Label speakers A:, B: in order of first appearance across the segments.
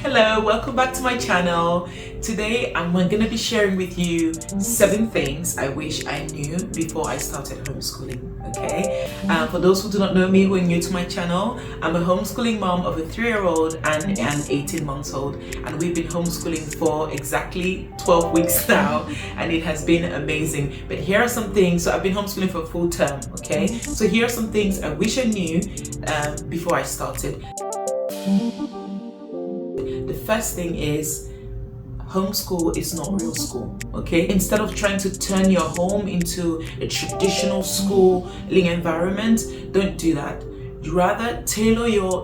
A: Hello, welcome back to my channel. Today I'm going to be sharing with you 7 things I wish I knew before I started homeschooling. Okay, for those who do not know me, who are new to my channel, I'm a homeschooling mom of a 3-year-old and an 18-month-old, and we've been homeschooling for exactly 12 weeks now, and it has been amazing. But here are some things. So I've been homeschooling for a full term. Okay, so here are some things I wish I knew before I started. The first thing is, homeschool is not real school. Okay, instead of trying to turn your home into a traditional schooling environment, don't do that. Rather tailor your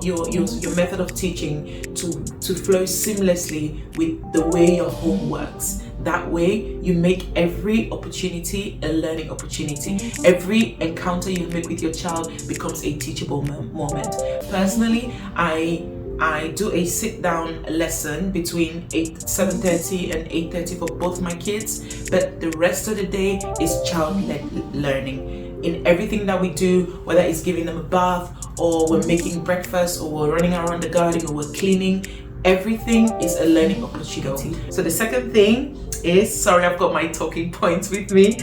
A: method of teaching to flow seamlessly with the way your home works. That way you make every opportunity a learning opportunity. Every encounter you make with your child becomes a teachable moment. Personally, I do a sit-down lesson between 7:30 and 8:30 for both my kids, but the rest of the day is child-led learning. In everything that we do, whether it's giving them a bath, or we're making breakfast, or we're running around the garden, or we're cleaning, everything is a learning opportunity. So the second thing is, sorry, I've got my talking points with me.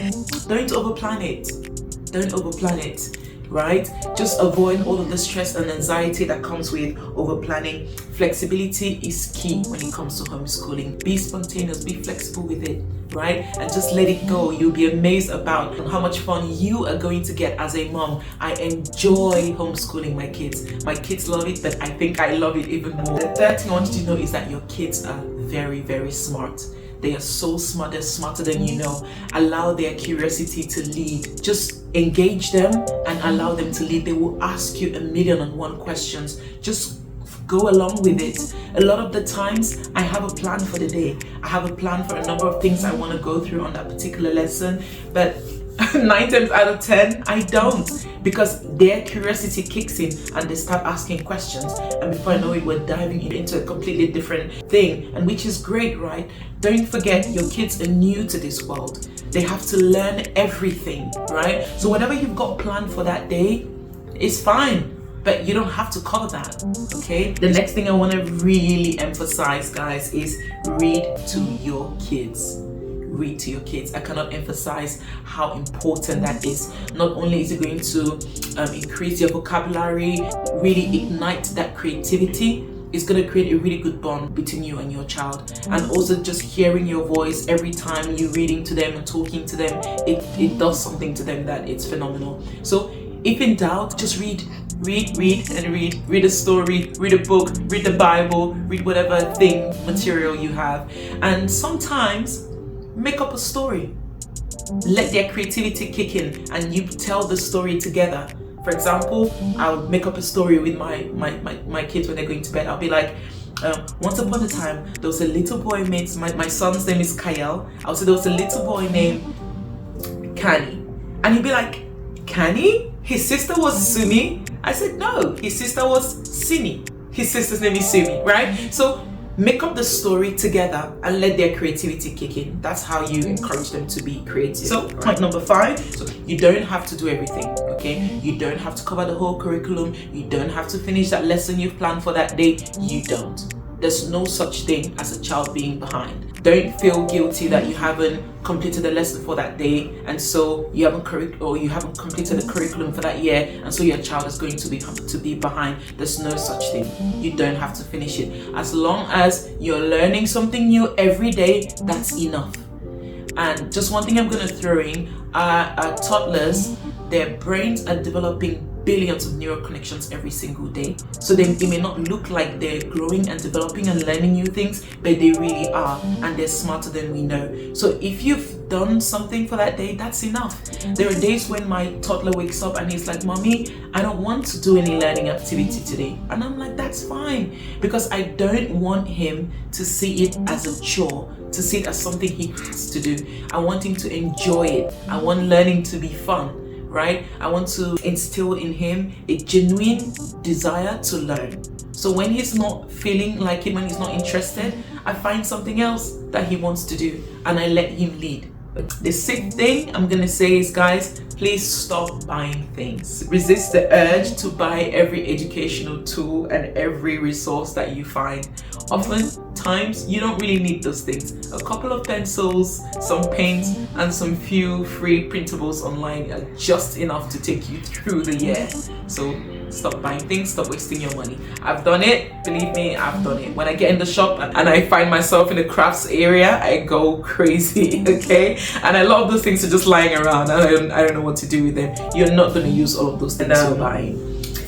A: Don't overplan it. Don't overplan it. Right? Just avoid all of the stress and anxiety that comes with over planning. Flexibility is key when it comes to homeschooling. Be spontaneous, be flexible with it, right? And just let it go. You'll be amazed about how much fun you are going to get as a mom. I enjoy homeschooling my kids. My kids love it, but I think I love it even more. The third thing I want you to know is that your kids are very, very smart. They are so smart, they're smarter than you know. Allow their curiosity to lead. Just engage them and allow them to lead. They will ask you 1,000,001 questions. Just go along with it. A lot of the times I have a plan for the day. I have a plan for a number of things I want to go through on that particular lesson, but 9 times out of 10 I don't, because their curiosity kicks in and they start asking questions, and before I know it, we're diving into a completely different thing, and which is great, right? Don't forget, your kids are new to this world. They have to learn everything, right? So whatever you've got planned for that day is fine, but you don't have to cover that. Okay, the next thing I want to really emphasize, guys, is read to your kids. Read to your kids. I cannot emphasize how important that is. Not only is it going to increase your vocabulary, really ignite that creativity, it's going to create a really good bond between you and your child. And also just hearing your voice every time you're reading to them and talking to them, it does something to them that it's phenomenal. So if in doubt, just read and read. Read a story, read a book, read the Bible, read whatever material you have. And sometimes make up a story. Let their creativity kick in and you tell the story together. For example, I'll make up a story with my kids when they're going to bed. I'll be like, once upon a time, there was a little boy named, my son's name is Kyle. I'll say there was a little boy named Kani. And he'll be like, Kani? His sister was Sumi? I said, no, his sister was Simi. His sister's name is Sumi, right? So make up the story together and let their creativity kick in. That's how you encourage them to be creative. So point number 5, so you don't have to do everything, okay? You don't have to cover the whole curriculum. You don't have to finish that lesson you've planned for that day. You don't. There's no such thing as a child being behind. Don't feel guilty that you haven't completed the lesson for that day, and so you haven't completed the curriculum for that year, and so your child is going to be behind. There's no such thing. You don't have to finish it. As long as you're learning something new every day, that's enough. And just one thing I'm going to throw in, toddlers, their brains are developing billions of neural connections every single day. So it may not look like they're growing and developing and learning new things, but they really are, and they're smarter than we know. So if you've done something for that day, that's enough. There are days when my toddler wakes up and he's like, Mommy, I don't want to do any learning activity today. And I'm like, that's fine, because I don't want him to see it as a chore, to see it as something he has to do. I want him to enjoy it. I want learning to be fun. Right? I want to instill in him a genuine desire to learn. So when he's not feeling like it, when he's not interested, I find something else that he wants to do and I let him lead. The 6th thing I'm going to say is, guys, please stop buying things. Resist the urge to buy every educational tool and every resource that you find. Oftentimes, you don't really need those things. A couple of pencils, some paint, and some few free printables online are just enough to take you through the year. So stop buying things, stop wasting your money. I've done it, believe me, I've done it. When I get in the shop and I find myself in the crafts area, I go crazy, okay? And a lot of those things are just lying around. I don't know what to do with them. You're not going to use all of those things you're buying.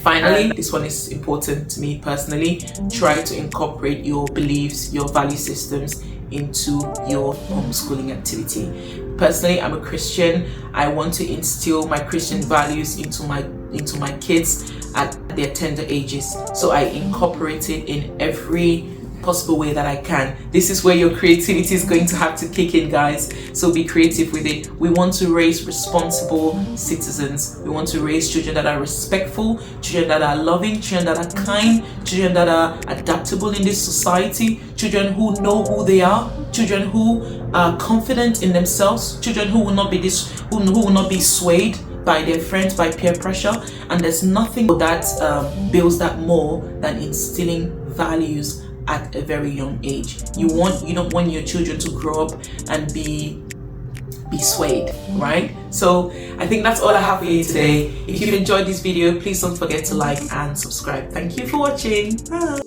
A: Finally, this one is important to me personally. Try to incorporate your beliefs, your value systems into your homeschooling activity. Personally, I'm a Christian. I want to instill my Christian values into my kids at their tender ages. So I incorporate it in every possible way that I can. This is where your creativity is going to have to kick in, guys. So be creative with it. We want to raise responsible citizens. We want to raise children that are respectful, children that are loving, children that are kind, children that are adaptable in this society, children who know who they are, children who are confident in themselves, children who will not be swayed by their friends, by peer pressure. And there's nothing that builds that more than instilling values at a very young age. You don't want your children to grow up and be swayed, right? So I think that's all I have for you today. If you've enjoyed this video, please don't forget to like and subscribe. Thank you for watching. Bye.